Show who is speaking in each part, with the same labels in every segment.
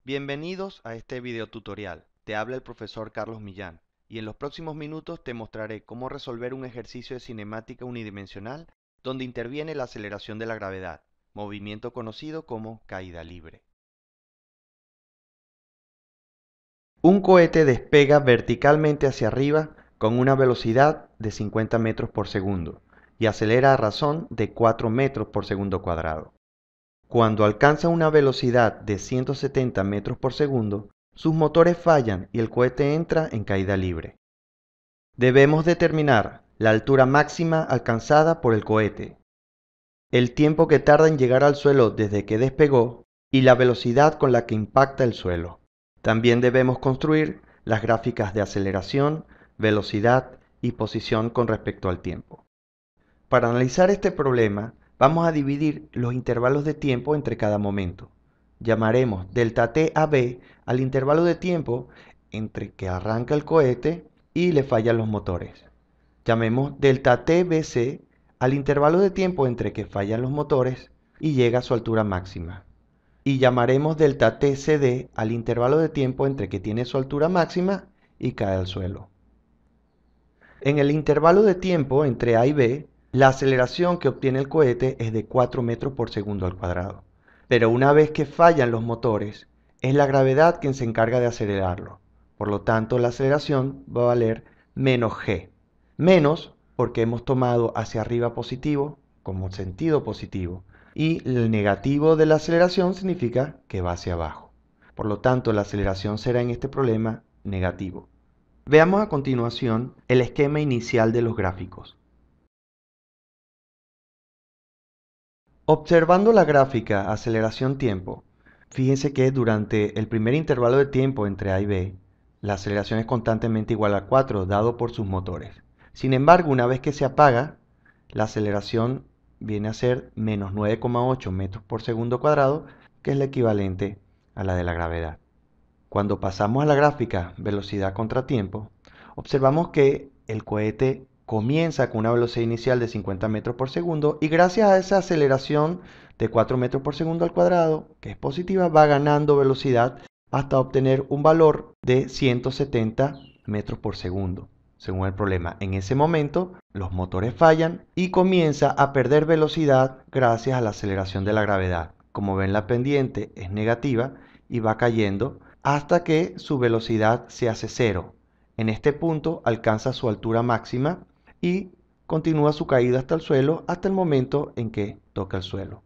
Speaker 1: Bienvenidos a este video tutorial. Te habla el profesor Carlos Millán y en los próximos minutos te mostraré cómo resolver un ejercicio de cinemática unidimensional donde interviene la aceleración de la gravedad, movimiento conocido como caída libre. Un cohete despega verticalmente hacia arriba con una velocidad de 50 metros por segundo y acelera a razón de 4 metros por segundo cuadrado. Cuando alcanza una velocidad de 170 metros por segundo, sus motores fallan y el cohete entra en caída libre. Debemos determinar la altura máxima alcanzada por el cohete, el tiempo que tarda en llegar al suelo desde que despegó y la velocidad con la que impacta el suelo. También debemos construir las gráficas de aceleración, velocidad y posición con respecto al tiempo. Para analizar este problema, vamos a dividir los intervalos de tiempo entre cada momento. Llamaremos delta t a b al intervalo de tiempo entre que arranca el cohete y le fallan los motores. Llamemos delta t bc al intervalo de tiempo entre que fallan los motores y llega a su altura máxima. Y llamaremos delta t cd al intervalo de tiempo entre que tiene su altura máxima y cae al suelo. En el intervalo de tiempo entre A y B, la aceleración que obtiene el cohete es de 4 metros por segundo al cuadrado. Pero una vez que fallan los motores, es la gravedad quien se encarga de acelerarlo. Por lo tanto, la aceleración va a valer menos g. Menos porque hemos tomado hacia arriba positivo como sentido positivo. Y el negativo de la aceleración significa que va hacia abajo. Por lo tanto, la aceleración será en este problema negativo. Veamos a continuación el esquema inicial de los gráficos. Observando la gráfica aceleración-tiempo, fíjense que durante el primer intervalo de tiempo entre A y B, la aceleración es constantemente igual a 4 dado por sus motores. Sin embargo, una vez que se apaga, la aceleración viene a ser menos 9,8 metros por segundo cuadrado, que es la equivalente a la de la gravedad. Cuando pasamos a la gráfica velocidad contra tiempo, observamos que el cohete comienza con una velocidad inicial de 50 metros por segundo y gracias a esa aceleración de 4 metros por segundo al cuadrado, que es positiva, va ganando velocidad hasta obtener un valor de 170 metros por segundo. Según el problema, en ese momento los motores fallan y comienza a perder velocidad gracias a la aceleración de la gravedad. Como ven, la pendiente es negativa y va cayendo hasta que su velocidad se hace cero. En este punto alcanza su altura máxima y continúa su caída hasta el suelo hasta el momento en que toca el suelo.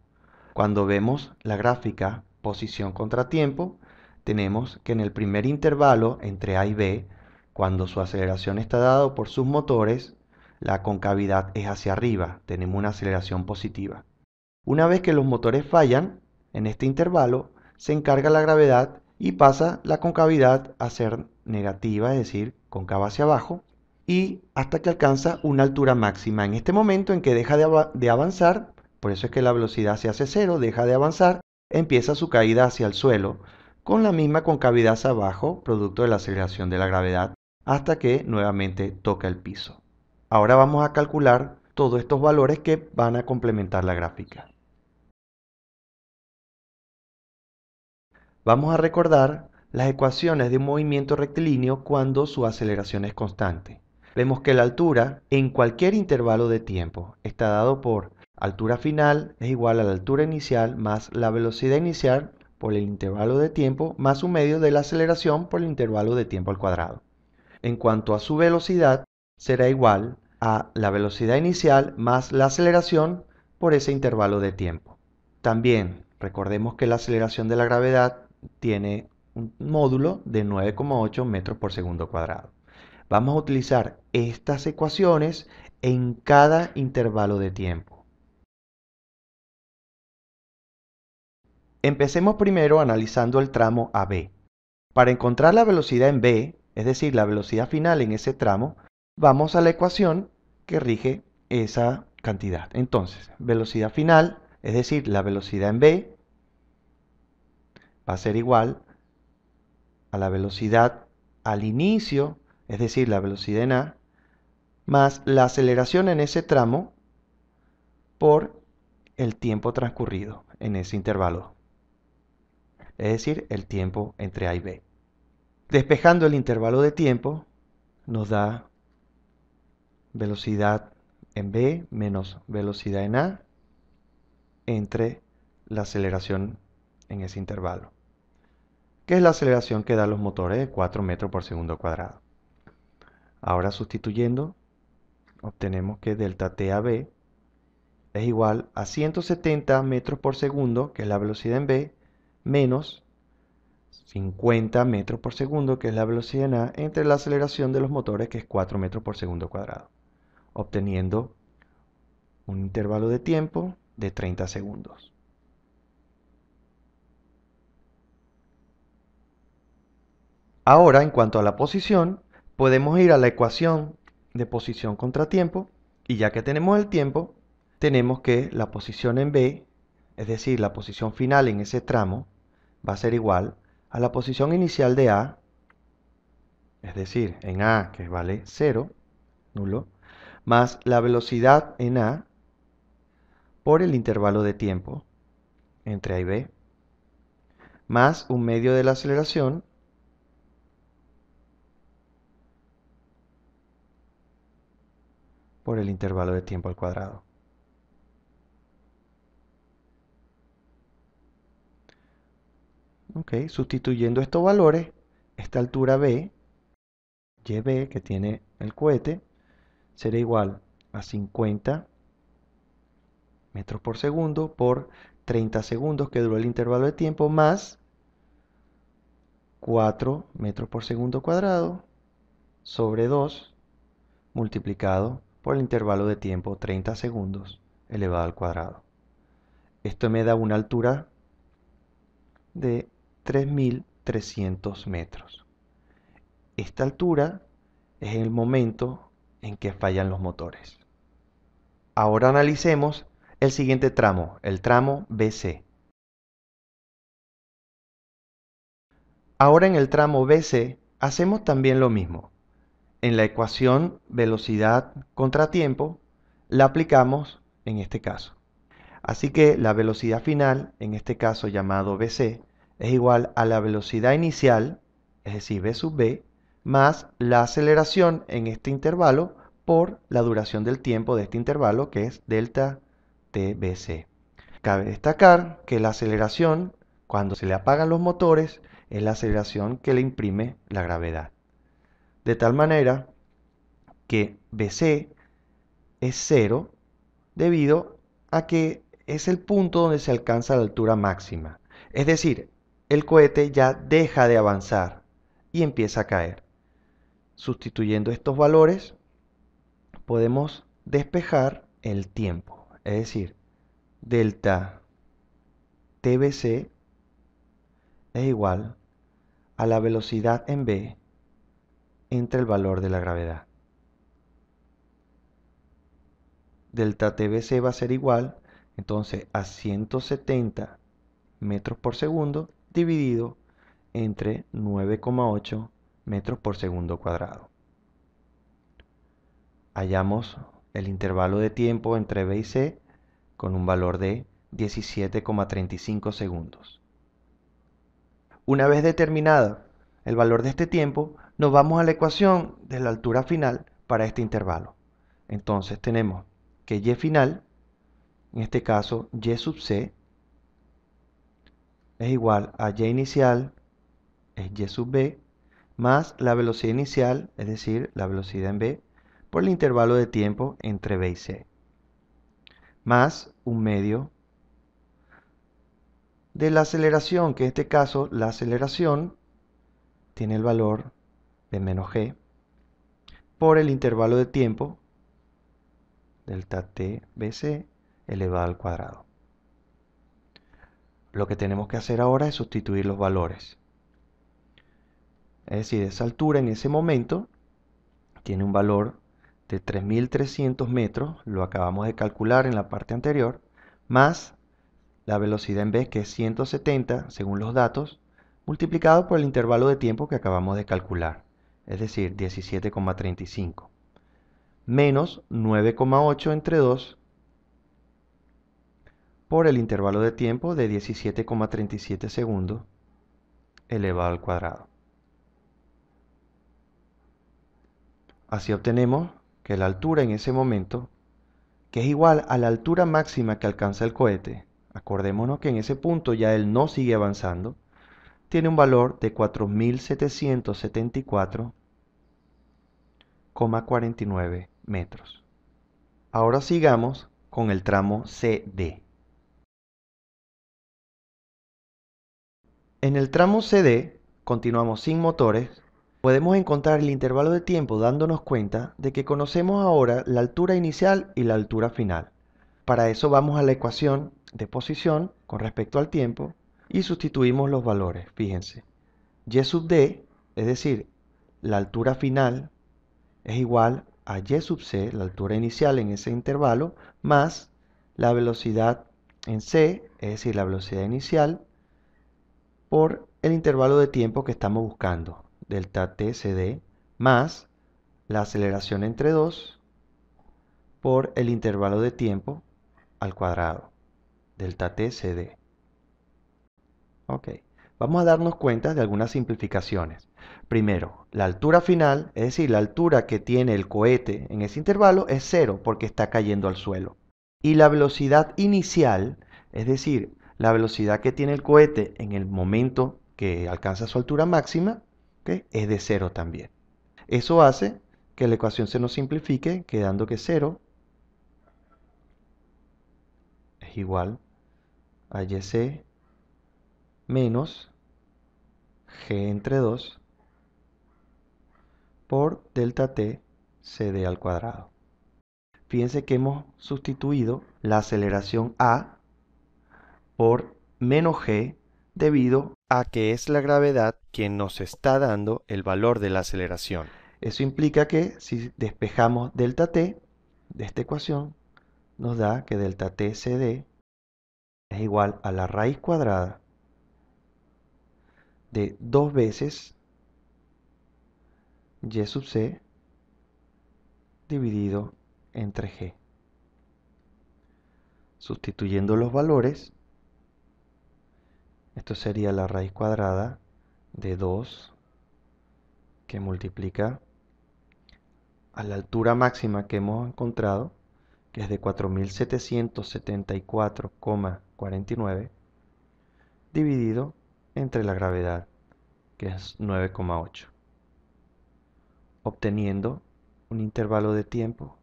Speaker 1: Cuando vemos la gráfica posición contra tiempo, tenemos que en el primer intervalo entre A y B, cuando su aceleración está dada por sus motores, la concavidad es hacia arriba, tenemos una aceleración positiva. Una vez que los motores fallan, en este intervalo se encarga la gravedad y pasa la concavidad a ser negativa, es decir, cóncava hacia abajo, y hasta que alcanza una altura máxima. En este momento en que deja de avanzar, por eso es que la velocidad se hace cero, deja de avanzar, empieza su caída hacia el suelo, con la misma concavidad hacia abajo, producto de la aceleración de la gravedad, hasta que nuevamente toca el piso. Ahora vamos a calcular todos estos valores que van a complementar la gráfica. Vamos a recordar las ecuaciones de un movimiento rectilíneo cuando su aceleración es constante. Vemos que la altura en cualquier intervalo de tiempo está dado por altura final es igual a la altura inicial más la velocidad inicial por el intervalo de tiempo más un medio de la aceleración por el intervalo de tiempo al cuadrado. En cuanto a su velocidad, será igual a la velocidad inicial más la aceleración por ese intervalo de tiempo. También recordemos que la aceleración de la gravedad tiene un módulo de 9,8 metros por segundo cuadrado. Vamos a utilizar estas ecuaciones en cada intervalo de tiempo. Empecemos primero analizando el tramo AB. Para encontrar la velocidad en B, es decir, la velocidad final en ese tramo, vamos a la ecuación que rige esa cantidad. Entonces, velocidad final, es decir, la velocidad en B, va a ser igual a la velocidad al inicio, es decir, la velocidad en A, más la aceleración en ese tramo por el tiempo transcurrido en ese intervalo. es decir, el tiempo entre A y B. Despejando el intervalo de tiempo, nos da velocidad en B menos velocidad en A entre la aceleración en ese intervalo, que es la aceleración que dan los motores de 4 metros por segundo cuadrado. Ahora sustituyendo, obtenemos que delta T a B es igual a 170 metros por segundo, que es la velocidad en B, menos 50 metros por segundo, que es la velocidad en A, entre la aceleración de los motores, que es 4 metros por segundo cuadrado, obteniendo un intervalo de tiempo de 30 segundos. Ahora, en cuanto a la posición, podemos ir a la ecuación de posición contra tiempo, y ya que tenemos el tiempo, tenemos que la posición en B, es decir, la posición final en ese tramo, va a ser igual a la posición inicial de A, es decir, en A, que vale 0, nulo, más la velocidad en A por el intervalo de tiempo entre A y B, más un medio de la aceleración por el intervalo de tiempo al cuadrado. Ok, sustituyendo estos valores, esta altura B, YB, que tiene el cohete, será igual a 50 metros por segundo por 30 segundos que duró el intervalo de tiempo, más 4 metros por segundo cuadrado sobre 2 multiplicado por el intervalo de tiempo 30 segundos elevado al cuadrado. Esto me da una altura de 3.300 metros. Esta altura es el momento en que fallan los motores. Ahora analicemos el siguiente tramo, el tramo BC. Ahora en el tramo BC hacemos también lo mismo. En la ecuación velocidad contra tiempo la aplicamos en este caso. Así que la velocidad final, en este caso llamado BC, es igual a la velocidad inicial, es decir, V sub B, más la aceleración en este intervalo por la duración del tiempo de este intervalo, que es delta TBC. Cabe destacar que la aceleración, cuando se le apagan los motores, es la aceleración que le imprime la gravedad. De tal manera que BC es 0 debido a que es el punto donde se alcanza la altura máxima. Es decir, el cohete ya deja de avanzar y empieza a caer. Sustituyendo estos valores, podemos despejar el tiempo. Es decir, delta TBC es igual a la velocidad en B entre el valor de la gravedad. Delta TBC va a ser igual entonces a 170 metros por segundo dividido entre 9,8 metros por segundo cuadrado. Hallamos el intervalo de tiempo entre B y C con un valor de 17,35 segundos. Una vez determinado el valor de este tiempo, nos vamos a la ecuación de la altura final para este intervalo. Entonces tenemos que Y final, en este caso Y sub C, es igual a Y inicial, es Y sub B, más la velocidad inicial, es decir, la velocidad en B, por el intervalo de tiempo entre B y C, más un medio de la aceleración, que en este caso la aceleración tiene el valor de menos g, por el intervalo de tiempo, delta t bc, elevado al cuadrado. Lo que tenemos que hacer ahora es sustituir los valores. Es decir, esa altura en ese momento tiene un valor de 3.300 metros, lo acabamos de calcular en la parte anterior, más la velocidad en B, que es 170 según los datos, multiplicado por el intervalo de tiempo que acabamos de calcular, es decir, 17,35, menos 9,8 entre 2 por el intervalo de tiempo de 17,37 segundos, elevado al cuadrado. Así obtenemos que la altura en ese momento, que es igual a la altura máxima que alcanza el cohete, acordémonos que en ese punto ya él no sigue avanzando, tiene un valor de 4.774,49 metros. Ahora sigamos con el tramo CD. En el tramo CD, continuamos sin motores, podemos encontrar el intervalo de tiempo dándonos cuenta de que conocemos ahora la altura inicial y la altura final. Para eso vamos a la ecuación de posición con respecto al tiempo y sustituimos los valores. Fíjense, y sub d, es decir, la altura final, es igual a y sub c, la altura inicial en ese intervalo, más la velocidad en c, es decir, la velocidad inicial, por el intervalo de tiempo que estamos buscando, delta t cd, más la aceleración entre 2 por el intervalo de tiempo al cuadrado, delta t cd. Ok, vamos a darnos cuenta de algunas simplificaciones. Primero, la altura final, es decir, la altura que tiene el cohete en ese intervalo es 0 porque está cayendo al suelo. Y la velocidad inicial, es decir, la velocidad que tiene el cohete en el momento que alcanza su altura máxima, ¿okay?, es de 0 también. Eso hace que la ecuación se nos simplifique, quedando que 0 es igual a yc menos g entre 2 por delta t cd al cuadrado. Fíjense que hemos sustituido la aceleración a por menos g debido a que es la gravedad quien nos está dando el valor de la aceleración. Eso implica que si despejamos delta t de esta ecuación, nos da que delta t cd es igual a la raíz cuadrada de 2 veces y sub c dividido entre g. Sustituyendo los valores, esto sería la raíz cuadrada de 2 que multiplica a la altura máxima que hemos encontrado, que es de 4.774,49, dividido entre la gravedad, que es 9,8, obteniendo un intervalo de tiempo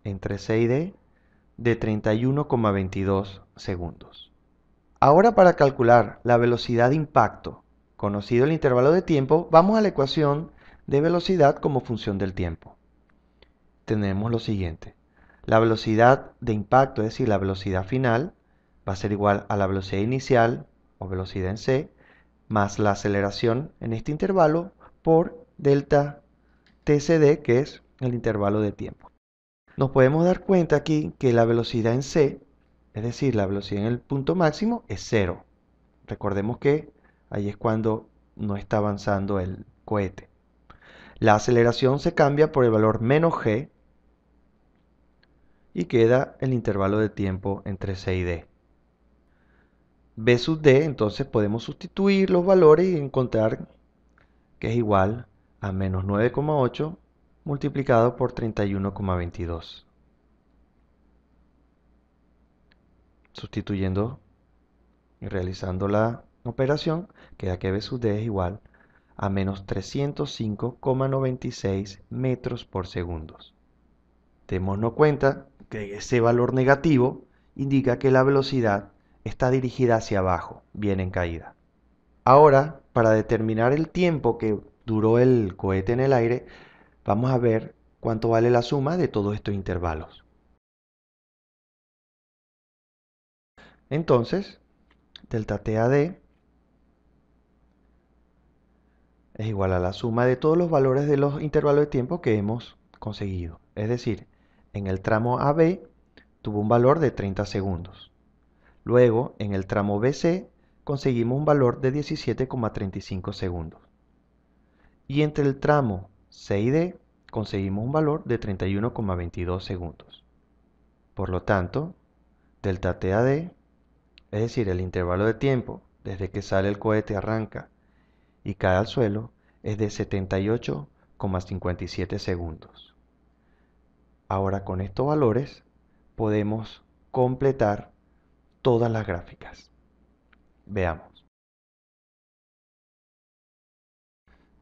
Speaker 1: entre C y D de 31,22 segundos. Ahora, para calcular la velocidad de impacto, conocido el intervalo de tiempo, vamos a la ecuación de velocidad como función del tiempo. Tenemos lo siguiente: la velocidad de impacto, es decir, la velocidad final, va a ser igual a la velocidad inicial o velocidad en c, más la aceleración en este intervalo por delta tcd, que es el intervalo de tiempo. Nos podemos dar cuenta aquí que la velocidad en c, es decir, la velocidad en el punto máximo, es 0. Recordemos que ahí es cuando no está avanzando el cohete. La aceleración se cambia por el valor menos g y queda el intervalo de tiempo entre c y d. b sub d, entonces podemos sustituir los valores y encontrar que es igual a menos 9,8 multiplicado por 31,22. Sustituyendo y realizando la operación, queda que b sub d es igual a menos 305,96 metros por segundo. Démonos cuenta que ese valor negativo indica que la velocidad está dirigida hacia abajo, bien en caída. Ahora, para determinar el tiempo que duró el cohete en el aire, vamos a ver cuánto vale la suma de todos estos intervalos. Entonces, delta TAD es igual a la suma de todos los valores de los intervalos de tiempo que hemos conseguido. Es decir, en el tramo AB tuvo un valor de 30 segundos. Luego, en el tramo BC, conseguimos un valor de 17,35 segundos. Y entre el tramo C y D, conseguimos un valor de 31,22 segundos. Por lo tanto, delta TAD, es decir, el intervalo de tiempo desde que sale el cohete arranca y cae al suelo es de 78,57 segundos. Ahora con estos valores podemos completar todas las gráficas. Veamos.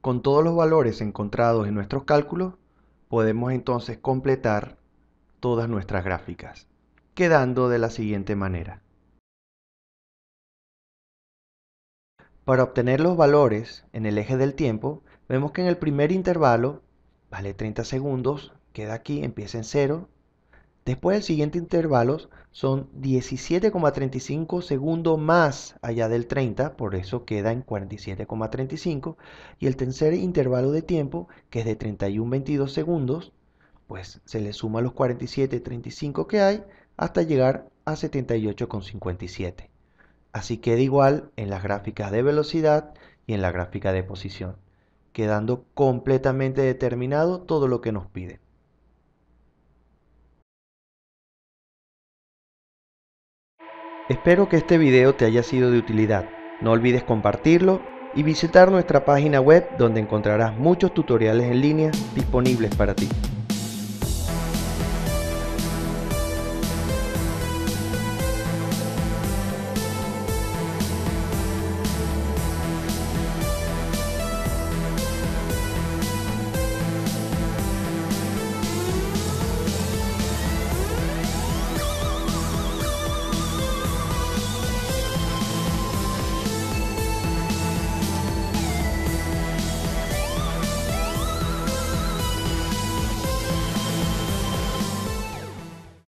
Speaker 1: Con todos los valores encontrados en nuestros cálculos, podemos entonces completar todas nuestras gráficas, quedando de la siguiente manera. Para obtener los valores en el eje del tiempo, vemos que en el primer intervalo vale 30 segundos, queda aquí, empieza en 0. Después el siguiente intervalo son 17,35 segundos más allá del 30, por eso queda en 47,35. Y el tercer intervalo de tiempo, que es de 31,22 segundos, pues se le suma los 47,35 que hay hasta llegar a 78,57. Así queda igual en las gráficas de velocidad y en la gráfica de posición, quedando completamente determinado todo lo que nos pide. Espero que este video te haya sido de utilidad. No olvides compartirlo y visitar nuestra página web donde encontrarás muchos tutoriales en línea disponibles para ti.